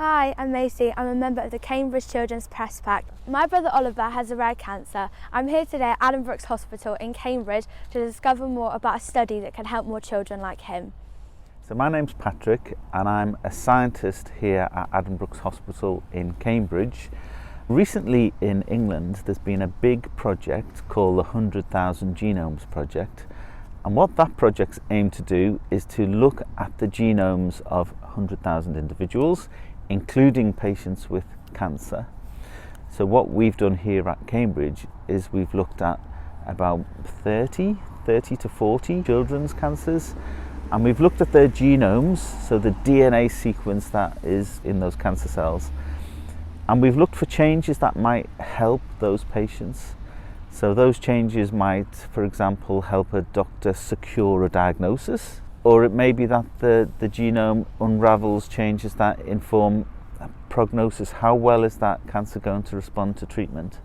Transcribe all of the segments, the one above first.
Hi, I'm Macie. I'm a member of the Cambridge Children's Press Pack. My brother Oliver has a rare cancer. I'm here today at Addenbrooke Hospital in Cambridge to discover more about a study that can help more children like him. So my name's Patrick and I'm a scientist here at Addenbrooke Hospital in Cambridge. Recently in England there's been a big project called the 100,000 Genomes Project, and what that project's aimed to do is to look at the genomes of 100,000 individuals, including patients with cancer. So what we've done here at Cambridge is we've looked at about 30 to 40 children's cancers, and we've looked at their genomes, so the DNA sequence that is in those cancer cells, and we've looked for changes that might help those patients. So those changes might, for example, help a doctor secure a diagnosis, or it may be that the genome unravels changes that inform a prognosis. How well is that cancer going to respond to treatment?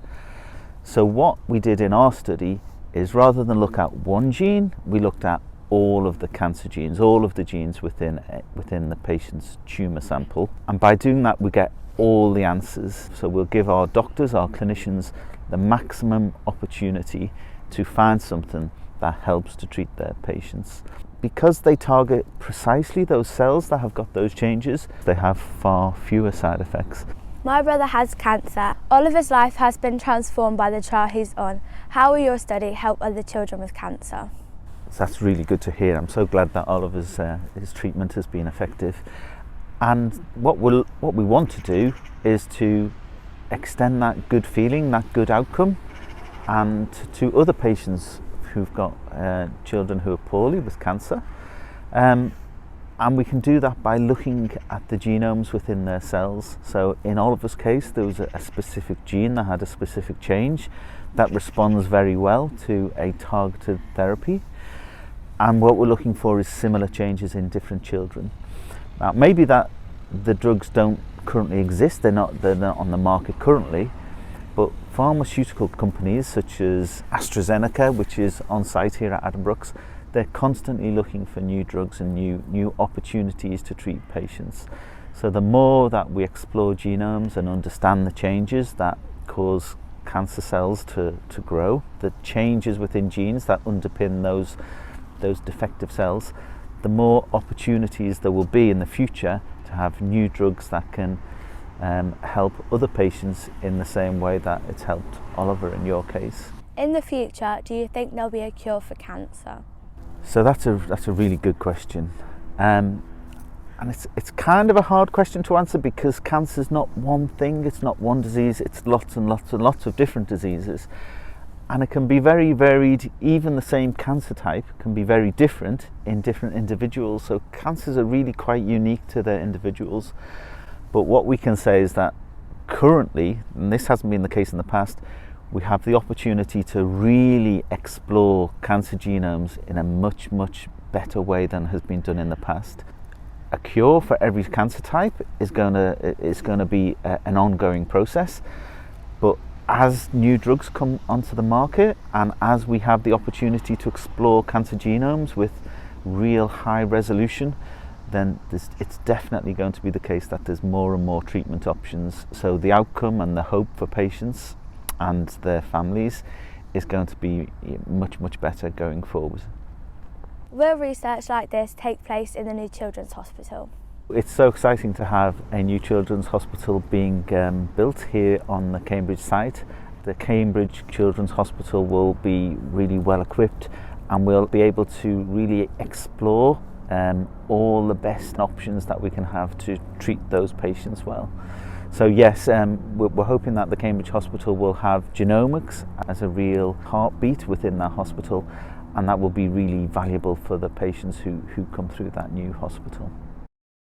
So what we did in our study is, rather than look at one gene, we looked at all of the cancer genes, all of the genes within the patient's tumour sample, and by doing that we get all the answers. So we'll give our doctors, our clinicians, the maximum opportunity to find something that helps to treat their patients. Because they target precisely those cells that have got those changes, they have far fewer side effects. My brother has cancer. Oliver's life has been transformed by the trial he's on. How will your study help other children with cancer? So that's really good to hear. I'm so glad that Oliver's his treatment has been effective. And what we want to do is to extend that good feeling, that good outcome, and to other patients who've got children who are poorly with cancer. And we can do that by looking at the genomes within their cells. So in Oliver's case, there was a specific gene that had a specific change that responds very well to a targeted therapy. And what we're looking for is similar changes in different children. Now, maybe that the drugs don't currently exist, they're not on the market currently, but pharmaceutical companies such as AstraZeneca, which is on site here at Addenbrooke, they're constantly looking for new drugs and new opportunities to treat patients. So the more that we explore genomes and understand the changes that cause cancer cells to grow, the changes within genes that underpin those defective cells, the more opportunities there will be in the future to have new drugs that can help other patients in the same way that it's helped Oliver in your case. In the future, do you think there'll be a cure for cancer? So that's a really good question, and it's kind of a hard question to answer, because cancer is not one thing, it's not one disease, it's lots and lots and lots of different diseases. And it can be very varied. Even the same cancer type can be very different in different individuals. So cancers are really quite unique to their individuals. But what we can say is that currently, and this hasn't been the case in the past, we have the opportunity to really explore cancer genomes in a much, much better way than has been done in the past. A cure for every cancer type is going to be an ongoing process. But as new drugs come onto the market, and as we have the opportunity to explore cancer genomes with real high resolution, then it's definitely going to be the case that there's more and more treatment options. So the outcome and the hope for patients and their families is going to be much, much better going forward. Will research like this take place in the new children's hospital? It's so exciting to have a new children's hospital being built here on the Cambridge site. The Cambridge Children's Hospital will be really well equipped, and we'll be able to really explore all the best options that we can have to treat those patients well. So yes, we're hoping that the Cambridge Hospital will have genomics as a real heartbeat within that hospital, and that will be really valuable for the patients who come through that new hospital.